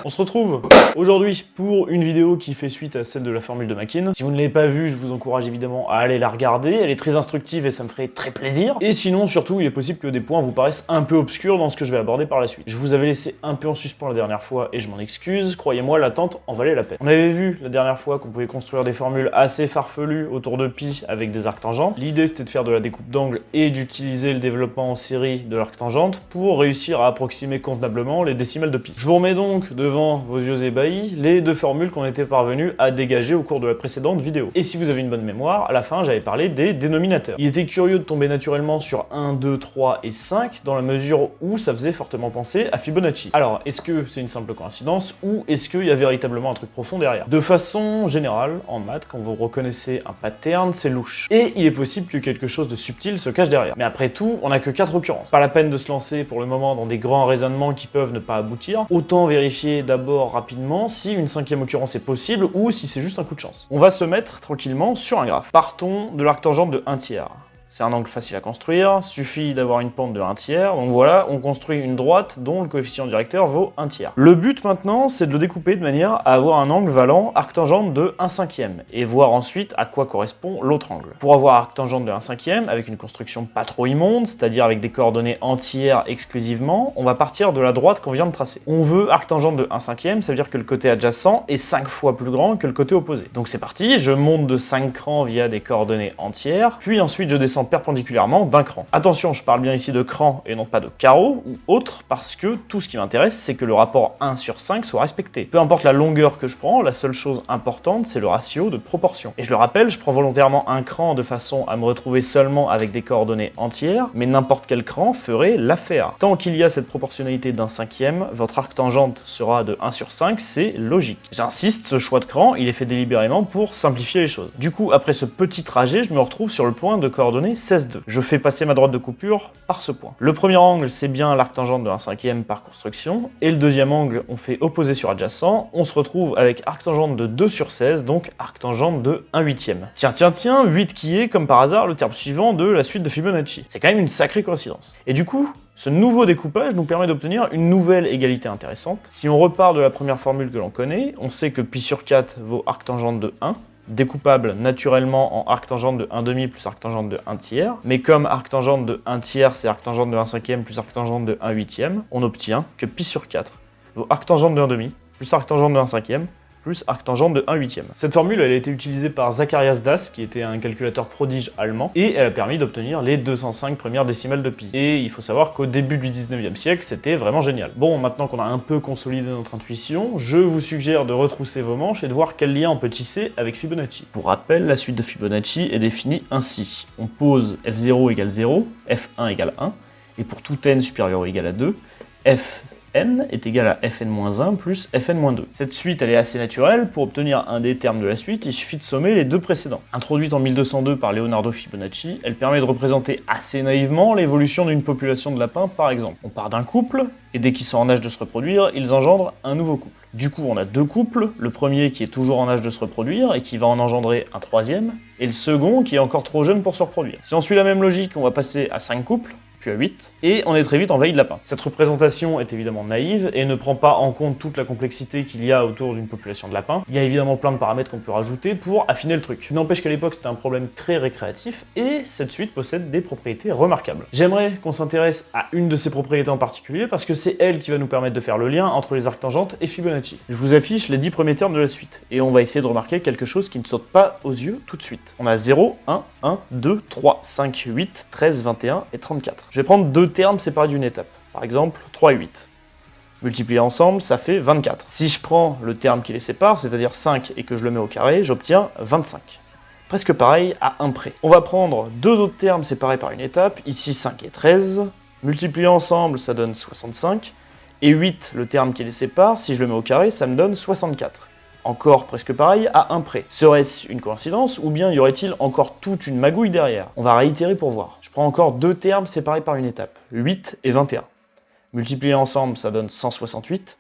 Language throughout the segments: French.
On se retrouve aujourd'hui pour une vidéo qui fait suite à celle de la formule de Makin. Si vous ne l'avez pas vue, je vous encourage évidemment à aller la regarder, elle est très instructive et ça me ferait très plaisir. Et sinon, surtout, il est possible que des points vous paraissent un peu obscurs dans ce que je vais aborder par la suite. Je vous avais laissé un peu en suspens la dernière fois et je m'en excuse, croyez-moi, l'attente en valait la peine. On avait vu la dernière fois qu'on pouvait construire des formules assez farfelues autour de pi avec des arcs tangentes. L'idée c'était de faire de la découpe d'angle et d'utiliser le développement en série de l'arc tangente pour réussir à approximer convenablement les décimales de pi. Je vous remets donc devant vos yeux ébahis les deux formules qu'on était parvenus à dégager au cours de la précédente vidéo. Et si vous avez une bonne mémoire, à la fin j'avais parlé des dénominateurs. Il était curieux de tomber naturellement sur 1, 2, 3 et 5 dans la mesure où ça faisait fortement penser à Fibonacci. Alors, est-ce que c'est une simple coïncidence ou est-ce qu'il y a véritablement un truc profond derrière? De façon générale, en maths, quand vous reconnaissez un pattern, c'est louche. Et il est possible que quelque chose de subtil se cache derrière. Mais après tout, on n'a que 4 occurrences. Pas la peine de se lancer pour le moment dans des grands raisonnements qui peuvent ne pas aboutir. Autant vérifier d'abord rapidement si une 5e occurrence est possible ou si c'est juste un coup de chance. On va se mettre tranquillement sur un graphe. Partons de l'arc tangente de 1 tiers. C'est un angle facile à construire, suffit d'avoir une pente de 1 tiers, donc voilà, on construit une droite dont le coefficient directeur vaut 1 tiers. Le but maintenant, c'est de le découper de manière à avoir un angle valant arc-tangente de 1/5, et voir ensuite à quoi correspond l'autre angle. Pour avoir arc-tangente de 1/5, avec une construction pas trop immonde, c'est-à-dire avec des coordonnées entières exclusivement, on va partir de la droite qu'on vient de tracer. On veut arc-tangente de 1/5, ça veut dire que le côté adjacent est 5 fois plus grand que le côté opposé. Donc c'est parti, je monte de 5 crans via des coordonnées entières, puis ensuite je descends perpendiculairement d'un cran. Attention, je parle bien ici de cran et non pas de carreau ou autre, parce que tout ce qui m'intéresse, c'est que le rapport 1/5 soit respecté. Peu importe la longueur que je prends, la seule chose importante, c'est le ratio de proportion. Et je le rappelle, je prends volontairement un cran de façon à me retrouver seulement avec des coordonnées entières, mais n'importe quel cran ferait l'affaire. Tant qu'il y a cette proportionnalité d'1/5, votre arc tangente sera de 1/5, c'est logique. J'insiste, ce choix de cran, il est fait délibérément pour simplifier les choses. Du coup, après ce petit trajet, je me retrouve sur le point de coordonnées 16,2. Je fais passer ma droite de coupure par ce point. Le premier angle, c'est bien l'arc tangente de 1/5 par construction, et le deuxième angle, on fait opposé sur adjacent, on se retrouve avec arc tangente de 2/16, donc arc tangente de 1/8. Tiens, 8 qui est, comme par hasard, le terme suivant de la suite de Fibonacci. C'est quand même une sacrée coïncidence. Et du coup, ce nouveau découpage nous permet d'obtenir une nouvelle égalité intéressante. Si on repart de la première formule que l'on connaît, on sait que pi sur 4 vaut arc tangente de 1, découpable naturellement en arc tangente de 1/2 plus arc tangente de 1 tiers, mais comme arc tangente de 1 tiers c'est arc tangente de 1/5 plus arc tangente de 1/8, on obtient que pi sur 4 vaut arc tangente de 1/2 plus arc tangente de 1/5 plus arc tangente de 1/8. Cette formule elle a été utilisée par Zacharias Das, qui était un calculateur prodige allemand, et elle a permis d'obtenir les 205 premières décimales de pi. Et il faut savoir qu'au début du 19e siècle, c'était vraiment génial. Bon, maintenant qu'on a un peu consolidé notre intuition, je vous suggère de retrousser vos manches et de voir quel lien on peut tisser avec Fibonacci. Pour rappel, la suite de Fibonacci est définie ainsi. On pose f0 égale 0, f1 égale 1, et pour tout n supérieur ou égal à 2, n est égal à fn-1 plus fn-2. Cette suite elle est assez naturelle, pour obtenir un des termes de la suite, il suffit de sommer les deux précédents. Introduite en 1202 par Leonardo Fibonacci, elle permet de représenter assez naïvement l'évolution d'une population de lapins par exemple. On part d'un couple, et dès qu'ils sont en âge de se reproduire, ils engendrent un nouveau couple. Du coup on a deux couples, le premier qui est toujours en âge de se reproduire et qui va en engendrer un troisième, et le second qui est encore trop jeune pour se reproduire. Si on suit la même logique, on va passer à 5 couples, puis à 8, et on est très vite en veille de lapin. Cette représentation est évidemment naïve et ne prend pas en compte toute la complexité qu'il y a autour d'une population de lapins. Il y a évidemment plein de paramètres qu'on peut rajouter pour affiner le truc. N'empêche qu'à l'époque c'était un problème très récréatif et cette suite possède des propriétés remarquables. J'aimerais qu'on s'intéresse à une de ces propriétés en particulier parce que c'est elle qui va nous permettre de faire le lien entre les arcs tangentes et Fibonacci. Je vous affiche les 10 premiers termes de la suite et on va essayer de remarquer quelque chose qui ne saute pas aux yeux tout de suite. On a 0, 1, 1, 2, 3, 5, 8, 13, 21 et 34. Je vais prendre deux termes séparés d'une étape. Par exemple, 3 et 8. Multipliés ensemble, ça fait 24. Si je prends le terme qui les sépare, c'est-à-dire 5, et que je le mets au carré, j'obtiens 25. Presque pareil à un près. On va prendre deux autres termes séparés par une étape, ici 5 et 13. Multipliés ensemble, ça donne 65. Et 8, le terme qui les sépare, si je le mets au carré, ça me donne 64. Encore presque pareil à un près. Serait-ce une coïncidence ou bien y aurait-il encore toute une magouille derrière? On va réitérer pour voir. Je prends encore deux termes séparés par une étape, 8 et 21. Multipliés ensemble, ça donne 168.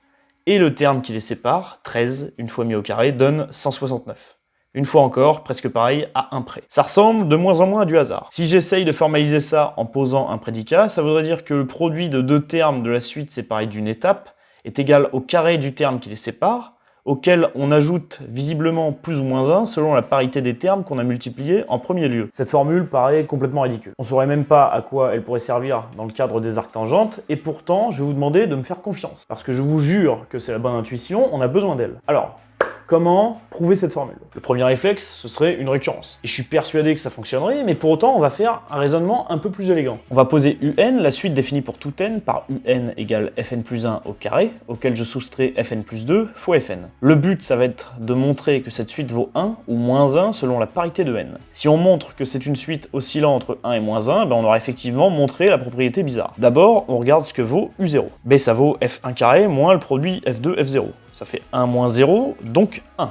Et le terme qui les sépare, 13, une fois mis au carré, donne 169. Une fois encore, presque pareil à un près. Ça ressemble de moins en moins à du hasard. Si j'essaye de formaliser ça en posant un prédicat, ça voudrait dire que le produit de deux termes de la suite séparée d'une étape est égal au carré du terme qui les sépare, auquel on ajoute visiblement plus ou moins 1 selon la parité des termes qu'on a multipliés en premier lieu. Cette formule paraît complètement ridicule. On ne saurait même pas à quoi elle pourrait servir dans le cadre des arctangentes, et pourtant je vais vous demander de me faire confiance. Parce que je vous jure que c'est la bonne intuition, on a besoin d'elle. Alors, comment prouver cette formule? Le premier réflexe, ce serait une récurrence. Et je suis persuadé que ça fonctionnerait, mais pour autant, on va faire un raisonnement un peu plus élégant. On va poser un, la suite définie pour tout n, par un égale fn plus 1 au carré, auquel je soustrais fn plus 2 fois fn. Le but, ça va être de montrer que cette suite vaut 1 ou moins 1 selon la parité de n. Si on montre que c'est une suite oscillant entre 1 et moins 1, ben on aura effectivement montré la propriété bizarre. D'abord, on regarde ce que vaut u0. B, ça vaut f1 carré moins le produit f2, f0. Ça fait 1 moins 0, donc 1.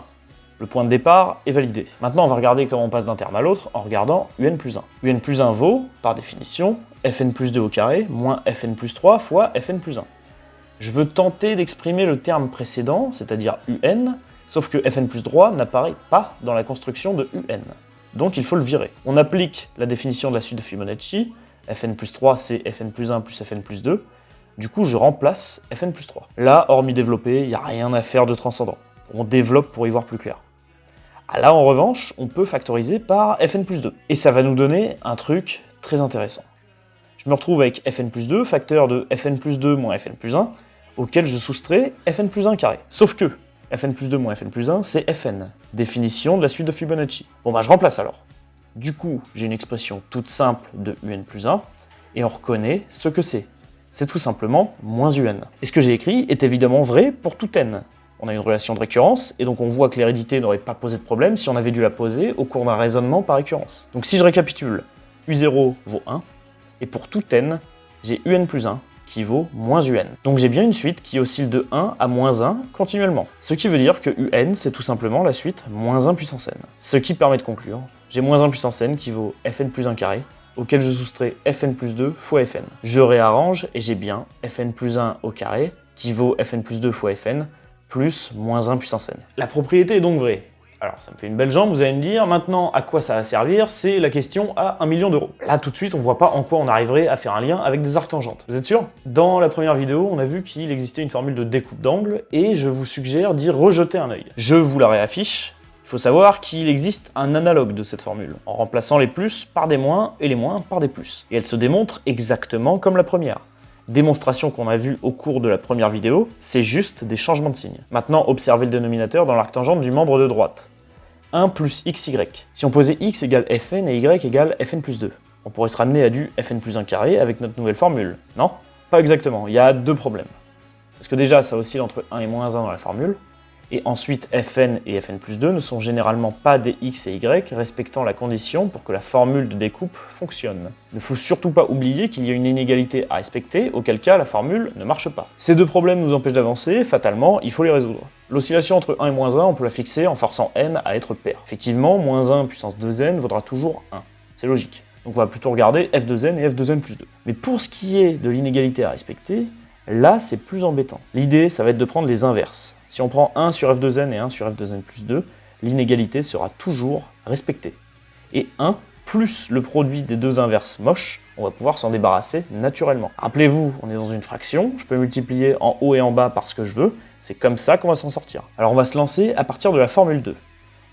Le point de départ est validé. Maintenant, on va regarder comment on passe d'un terme à l'autre en regardant un plus 1. Un plus 1 vaut, par définition, fn plus 2 au carré moins fn plus 3 fois fn plus 1. Je veux tenter d'exprimer le terme précédent, c'est-à-dire un, sauf que fn plus 3 n'apparaît pas dans la construction de un. Donc il faut le virer. On applique la définition de la suite de Fibonacci. Fn plus 3, c'est fn plus 1 plus fn plus 2. Du coup, je remplace fn plus 3. Là, hormis développer, il n'y a rien à faire de transcendant. On développe pour y voir plus clair. Là, en revanche, on peut factoriser par fn plus 2. Et ça va nous donner un truc très intéressant. Je me retrouve avec fn plus 2, facteur de fn plus 2 moins fn plus 1, auquel je soustrais fn plus 1 carré. Sauf que fn plus 2 moins fn plus 1, c'est fn, définition de la suite de Fibonacci. Bon bah je remplace alors. Du coup, j'ai une expression toute simple de un plus 1, et on reconnaît ce que c'est. C'est tout simplement moins un. Et ce que j'ai écrit est évidemment vrai pour tout n. On a une relation de récurrence, et donc on voit que l'hérédité n'aurait pas posé de problème si on avait dû la poser au cours d'un raisonnement par récurrence. Donc si je récapitule, u0 vaut 1, et pour tout n, j'ai un plus 1 qui vaut moins un. Donc j'ai bien une suite qui oscille de 1 à moins 1 continuellement. Ce qui veut dire que un, c'est tout simplement la suite moins 1 puissance n. Ce qui permet de conclure, j'ai moins 1 puissance n qui vaut fn plus 1 carré, auquel je soustrais fn plus 2 fois fn. Je réarrange et j'ai bien fn plus 1 au carré qui vaut fn plus 2 fois fn plus moins 1 puissance n. La propriété est donc vraie. Alors ça me fait une belle jambe, vous allez me dire, maintenant à quoi ça va servir, c'est la question à 1 million d'euros. Là tout de suite on voit pas en quoi on arriverait à faire un lien avec des arctangentes. Vous êtes sûr? Dans la première vidéo, on a vu qu'il existait une formule de découpe d'angle et je vous suggère d'y rejeter un œil. Je vous la réaffiche. Il faut savoir qu'il existe un analogue de cette formule, en remplaçant les plus par des moins et les moins par des plus. Et elle se démontre exactement comme la première. Démonstration qu'on a vue au cours de la première vidéo, c'est juste des changements de signe. Maintenant, observez le dénominateur dans l'arctangente du membre de droite. 1 plus xy. Si on posait x égale fn et y égale fn plus 2, on pourrait se ramener à du fn plus 1 carré avec notre nouvelle formule. Non? Pas exactement, il y a deux problèmes. Parce que déjà, ça oscille entre 1 et moins 1 dans la formule, et ensuite fn et fn plus 2 ne sont généralement pas des x et y respectant la condition pour que la formule de découpe fonctionne. Il ne faut surtout pas oublier qu'il y a une inégalité à respecter, auquel cas la formule ne marche pas. Ces deux problèmes nous empêchent d'avancer, fatalement, il faut les résoudre. L'oscillation entre 1 et moins 1, on peut la fixer en forçant n à être pair. Effectivement, moins 1 puissance 2n vaudra toujours 1. C'est logique. Donc on va plutôt regarder f2n et f2n plus 2. Mais pour ce qui est de l'inégalité à respecter, là c'est plus embêtant. L'idée, ça va être de prendre les inverses. Si on prend 1 sur f2n et 1 sur f2n plus 2, l'inégalité sera toujours respectée. Et 1 plus le produit des deux inverses moches, on va pouvoir s'en débarrasser naturellement. Rappelez-vous, on est dans une fraction, je peux multiplier en haut et en bas par ce que je veux, c'est comme ça qu'on va s'en sortir. Alors on va se lancer à partir de la formule 2.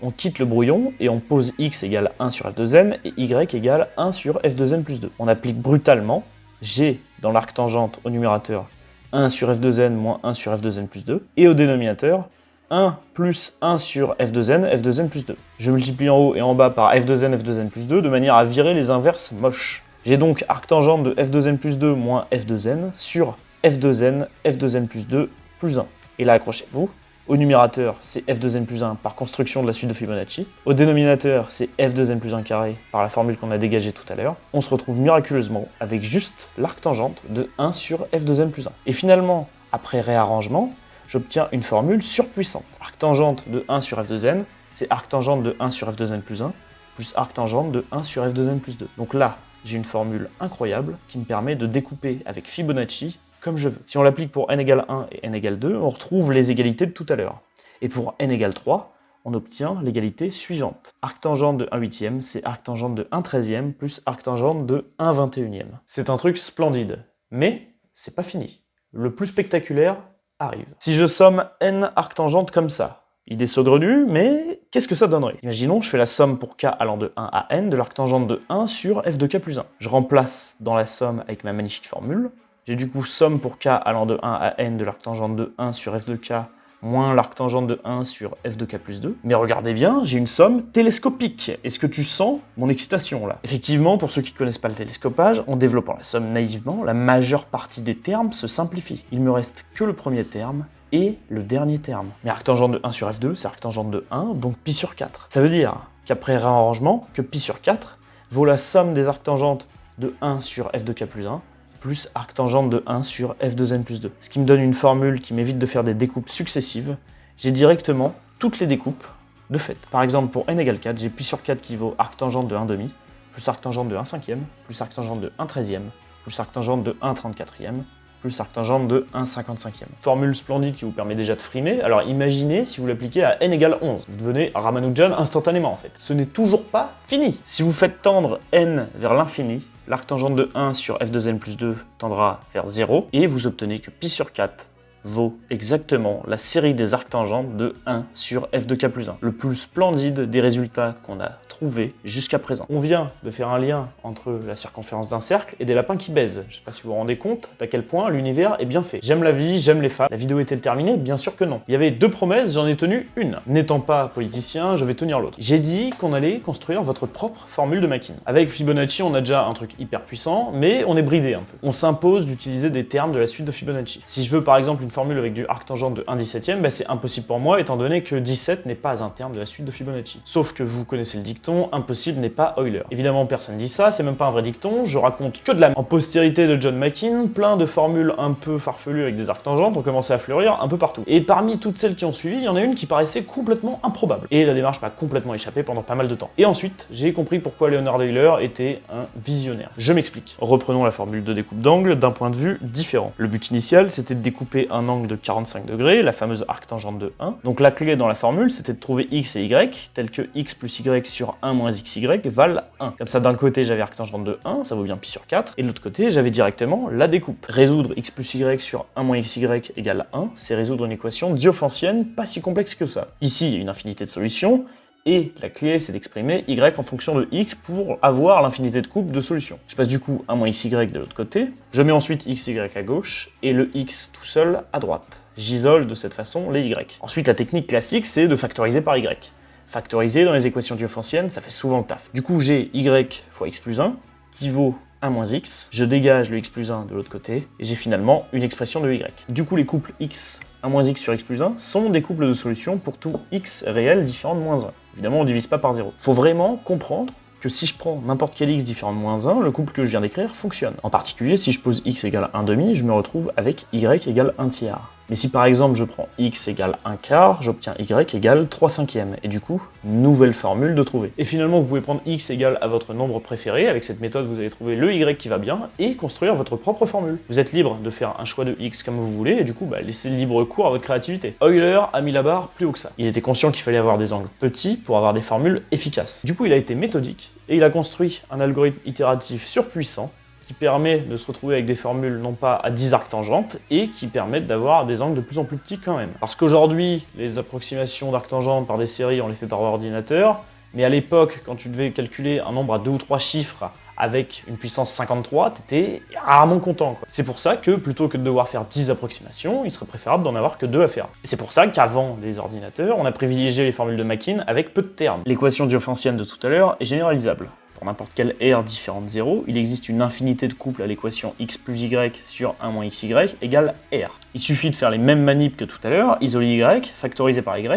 On quitte le brouillon et on pose x égale 1 sur f2n et y égale 1 sur f2n plus 2. On applique brutalement g dans l'arctangente au numérateur 1 sur f2n moins 1 sur f2n plus 2, et au dénominateur, 1 plus 1 sur f2n plus 2. Je multiplie en haut et en bas par f2n plus 2 de manière à virer les inverses moches. J'ai donc arctangente de f2n plus 2 moins f2n sur f2n plus 2 plus 1. Et là, accrochez-vous. Au numérateur, c'est f2n plus 1 par construction de la suite de Fibonacci. Au dénominateur, c'est f2n plus 1 carré par la formule qu'on a dégagée tout à l'heure. On se retrouve miraculeusement avec juste l'arctangente de 1 sur f2n plus 1. Et finalement, après réarrangement, j'obtiens une formule surpuissante. Arctangente de 1 sur f2n, c'est arctangente de 1 sur f2n plus 1, plus arctangente de 1 sur f2n plus 2. Donc là, j'ai une formule incroyable qui me permet de découper avec Fibonacci comme je veux. Si on l'applique pour n égale 1 et n égale 2, on retrouve les égalités de tout à l'heure. Et pour n égale 3, on obtient l'égalité suivante. Arctangente de 1/8, c'est arctangente de 1/13 plus arctangente de 1/21. C'est un truc splendide, mais c'est pas fini. Le plus spectaculaire, arrive. Si je somme n arctangentes comme ça, idée saugrenue, mais qu'est-ce que ça donnerait? Imaginons, je fais la somme pour k allant de 1 à n de l'arctangente de 1 sur f de k plus 1. Je remplace dans la somme avec ma magnifique formule. J'ai du coup somme pour k allant de 1 à n de l'arctangente de 1 sur f de k moins l'arctangente de 1 sur f de k plus 2. Mais regardez bien, j'ai une somme télescopique. Est-ce que tu sens mon excitation là? Effectivement, pour ceux qui ne connaissent pas le télescopage, en développant la somme naïvement, la majeure partie des termes se simplifie. Il me reste que le premier terme et le dernier terme. Mais arctangente de 1 sur f2, c'est arctangente de 1, donc pi sur 4. Ça veut dire qu'après réarrangement, que pi sur 4 vaut la somme des arctangentes de 1 sur f de k plus 1 plus arctangente de 1 sur f de n plus 2. Ce qui me donne une formule qui m'évite de faire des découpes successives. J'ai directement toutes les découpes de fait. Par exemple, pour n égale 4, j'ai pi sur 4 qui vaut arctangente de 1 demi, plus arctangente de 1 cinquième, plus arctangente de 1 treizième, plus arctangente de 1 34e, plus arctangente de 1 55e. Formule splendide qui vous permet déjà de frimer. Alors imaginez si vous l'appliquez à n égale 11. Vous devenez Ramanujan instantanément en fait. Ce n'est toujours pas fini. Si vous faites tendre n vers l'infini, l'arctangente de 1 sur f de n plus 2 tendra vers 0 et vous obtenez que pi sur 4 vaut exactement la série des arctangentes de 1 sur f de k plus 1. Le plus splendide des résultats qu'on a trouvé jusqu'à présent. On vient de faire un lien entre la circonférence d'un cercle et des lapins qui baisent. Je sais pas si vous vous rendez compte d'à quel point l'univers est bien fait. J'aime la vie, j'aime les femmes. La vidéo est-elle terminée? Bien sûr que non. Il y avait 2 promesses, j'en ai tenu une. N'étant pas politicien, je vais tenir l'autre. J'ai dit qu'on allait construire votre propre formule de Makin. Avec Fibonacci, on a déjà un truc hyper puissant, mais on est bridé un peu. On s'impose d'utiliser des termes de la suite de Fibonacci. Si je veux par exemple une formule avec du arctangente de 1/17e, bah c'est impossible pour moi étant donné que 17 n'est pas un terme de la suite de Fibonacci. Sauf que vous connaissez le dicton, impossible n'est pas Euler. Évidemment personne dit ça, c'est même pas un vrai dicton, je raconte que de la... En postérité de John Makin, plein de formules un peu farfelues avec des arctangentes ont commencé à fleurir un peu partout. Et parmi toutes celles qui ont suivi, il y en a une qui paraissait complètement improbable. Et la démarche m'a complètement échappé pendant pas mal de temps. Et ensuite, j'ai compris pourquoi Leonhard Euler était un visionnaire. Je m'explique. Reprenons la formule de découpe d'angle d'un point de vue différent. Le but initial, c'était de découper un angle de 45 degrés, la fameuse arctangente de 1. Donc la clé dans la formule, c'était de trouver x et y, tel que x plus y sur 1 moins xy valent 1. Comme ça, d'un côté, j'avais arctangente de 1, ça vaut bien pi sur 4, et de l'autre côté, j'avais directement la découpe. Résoudre x plus y sur 1 moins xy égale 1, c'est résoudre une équation diophantienne pas si complexe que ça. Ici, il y a une infinité de solutions, et la clé, c'est d'exprimer y en fonction de x pour avoir l'infinité de coupes de solutions. Je passe du coup 1 moins xy de l'autre côté, je mets ensuite xy à gauche, et le x tout seul à droite. J'isole de cette façon les y. Ensuite, la technique classique, c'est de factoriser par y. Factoriser dans les équations diophantiennes, ça fait souvent le taf. Du coup, j'ai y fois x plus 1, qui vaut 1 moins x, je dégage le x plus 1 de l'autre côté, et j'ai finalement une expression de y. Du coup, les couples x, 1 moins x sur x plus 1, sont des couples de solutions pour tout x réel différent de moins 1. Évidemment, on ne divise pas par 0. Faut vraiment comprendre que si je prends n'importe quel x différent de moins 1, le couple que je viens d'écrire fonctionne. En particulier, si je pose x égale 1 demi, je me retrouve avec y égale 1 tiers. Mais si par exemple je prends x égale 1 quart, j'obtiens y égale 3 cinquièmes. Et du coup, nouvelle formule de trouver. Et finalement, vous pouvez prendre x égale à votre nombre préféré. Avec cette méthode, vous allez trouver le y qui va bien et construire votre propre formule. Vous êtes libre de faire un choix de x comme vous voulez et du coup, laissez libre cours à votre créativité. Euler a mis la barre plus haut que ça. Il était conscient qu'il fallait avoir des angles petits pour avoir des formules efficaces. Du coup, il a été méthodique et il a construit un algorithme itératif surpuissant qui permet de se retrouver avec des formules non pas à 10 arctangentes et qui permettent d'avoir des angles de plus en plus petits quand même. Parce qu'aujourd'hui, les approximations d'arctangentes par des séries, on les fait par ordinateur, mais à l'époque, quand tu devais calculer un nombre à 2 ou 3 chiffres avec une puissance 53, t'étais rarement content, quoi. C'est pour ça que, plutôt que de devoir faire 10 approximations, il serait préférable d'en avoir que 2 à faire. Et c'est pour ça qu'avant les ordinateurs, on a privilégié les formules de Makin avec peu de termes. L'équation diophantienne de tout à l'heure est généralisable. Pour n'importe quel R différent de 0, il existe une infinité de couples à l'équation x plus y sur 1 moins xy égale R. Il suffit de faire les mêmes manips que tout à l'heure, isoler y, factoriser par y,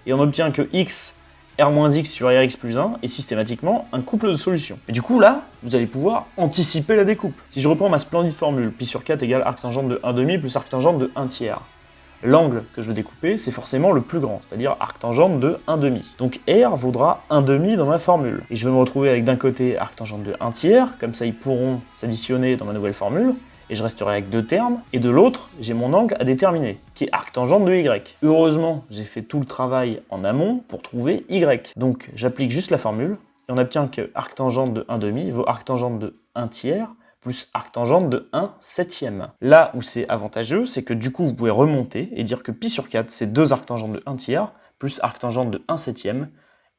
et on obtient que x, r moins x sur rx plus 1 est systématiquement un couple de solutions. Et du coup là, vous allez pouvoir anticiper la découpe. Si je reprends ma splendide formule, pi sur 4 égale arctangente de 1 demi plus arctangente de 1 tiers. L'angle que je veux découper, c'est forcément le plus grand, c'est-à-dire arctangente de 1 demi. Donc R vaudra 1 demi dans ma formule. Et je vais me retrouver avec d'un côté arctangente de 1 tiers, comme ça ils pourront s'additionner dans ma nouvelle formule, et je resterai avec 2 termes, et de l'autre, j'ai mon angle à déterminer, qui est arctangente de Y. Heureusement, j'ai fait tout le travail en amont pour trouver Y. Donc j'applique juste la formule, et on obtient que arctangente de 1 demi vaut arctangente de 1 tiers, plus arctangente de 1/7. Là où c'est avantageux, c'est que du coup, vous pouvez remonter et dire que pi sur 4, c'est 2 arctangentes de 1/3 plus arctangente de 1/7.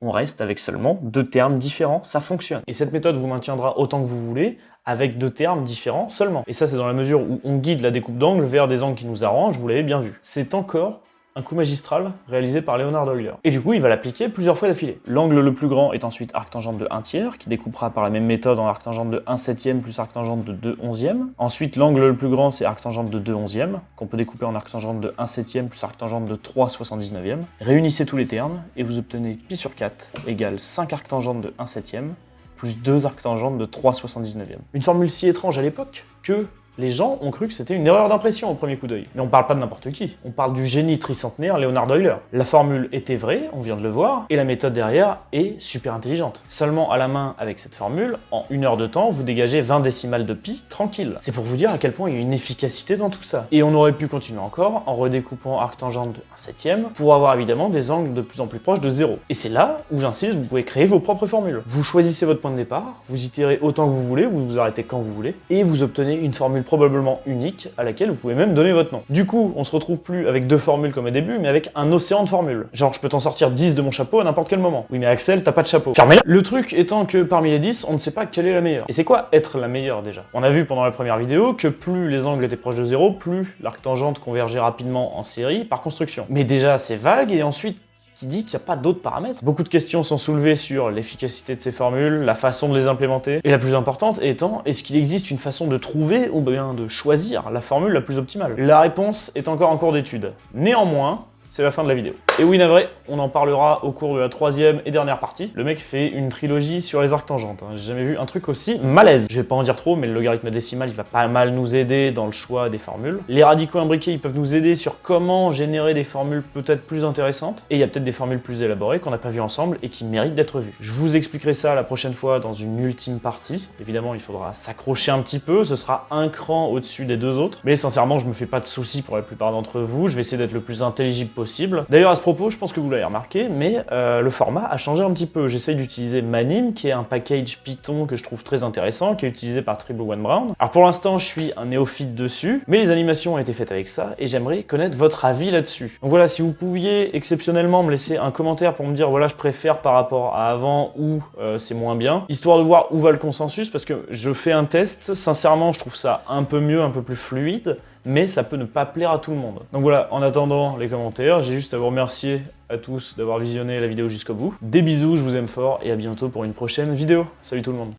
On reste avec seulement 2 termes différents, ça fonctionne. Et cette méthode vous maintiendra autant que vous voulez, avec 2 termes différents seulement. Et ça, c'est dans la mesure où on guide la découpe d'angle vers des angles qui nous arrangent, vous l'avez bien vu. C'est encore un coup magistral réalisé par Leonhard Euler. Et du coup, il va l'appliquer plusieurs fois d'affilée. L'angle le plus grand est ensuite arctangente de 1/3, qui découpera par la même méthode en arctangente de 1/7 plus arctangente de 2/11. Ensuite, l'angle le plus grand, c'est arctangente de 2/11, qu'on peut découper en arctangente de 1/7 plus arctangente de 3/79. Réunissez tous les termes, et vous obtenez pi sur 4 égale 5 arctangentes de 1/7 plus 2 arctangentes de 3/79. Une formule si étrange à l'époque que les gens ont cru que c'était une erreur d'impression au premier coup d'œil. Mais on parle pas de n'importe qui, on parle du génie tricentenaire Leonhard Euler. La formule était vraie, on vient de le voir, et la méthode derrière est super intelligente. Seulement à la main avec cette formule, en 1 heure de temps, vous dégagez 20 décimales de pi tranquille. C'est pour vous dire à quel point il y a une efficacité dans tout ça. Et on aurait pu continuer encore en redécoupant arctangente de 1/7 pour avoir évidemment des angles de plus en plus proches de 0. Et c'est là où j'insiste, vous pouvez créer vos propres formules. Vous choisissez votre point de départ, vous itérez autant que vous voulez, vous vous arrêtez quand vous voulez, et vous obtenez une formule probablement unique à laquelle vous pouvez même donner votre nom. Du coup, on se retrouve plus avec 2 formules comme au début, mais avec un océan de formules. Genre, je peux t'en sortir 10 de mon chapeau à n'importe quel moment. Oui, mais Axel, t'as pas de chapeau. Fermez-la. Le truc étant que parmi les 10, on ne sait pas quelle est la meilleure. Et c'est quoi être la meilleure déjà? On a vu pendant la première vidéo que plus les angles étaient proches de 0, plus l'arctangente convergeait rapidement en série par construction. Mais déjà, c'est vague, et ensuite, qui dit qu'il n'y a pas d'autres paramètres. Beaucoup de questions sont soulevées sur l'efficacité de ces formules, la façon de les implémenter, et la plus importante étant, est-ce qu'il existe une façon de trouver ou bien de choisir la formule la plus optimale? La réponse est encore en cours d'étude. Néanmoins, c'est la fin de la vidéo. Et oui, navré, on en parlera au cours de la 3e et dernière partie. Le mec fait une trilogie sur les arctangentes. J'ai jamais vu un truc aussi malaise. Je vais pas en dire trop, mais le logarithme décimal, il va pas mal nous aider dans le choix des formules. Les radicaux imbriqués, ils peuvent nous aider sur comment générer des formules peut-être plus intéressantes. Et il y a peut-être des formules plus élaborées qu'on n'a pas vues ensemble et qui méritent d'être vues. Je vous expliquerai ça la prochaine fois dans une ultime partie. Évidemment, il faudra s'accrocher un petit peu. Ce sera un cran au-dessus des 2 autres. Mais sincèrement, je me fais pas de soucis pour la plupart d'entre vous. Je vais essayer d'être le plus intelligible possible. D'ailleurs, à ce propos, je pense que vous l'avez remarqué, mais le format a changé un petit peu. J'essaye d'utiliser Manim, qui est un package Python que je trouve très intéressant, qui est utilisé par Tribble One Brown. Alors pour l'instant, je suis un néophyte dessus, mais les animations ont été faites avec ça, et j'aimerais connaître votre avis là-dessus. Donc voilà, si vous pouviez exceptionnellement me laisser un commentaire pour me dire, voilà, je préfère par rapport à avant, ou c'est moins bien, histoire de voir où va le consensus, parce que je fais un test, sincèrement, je trouve ça un peu mieux, un peu plus fluide, mais ça peut ne pas plaire à tout le monde. Donc voilà, en attendant les commentaires, j'ai juste à vous remercier à tous d'avoir visionné la vidéo jusqu'au bout. Des bisous, je vous aime fort, et à bientôt pour une prochaine vidéo. Salut tout le monde.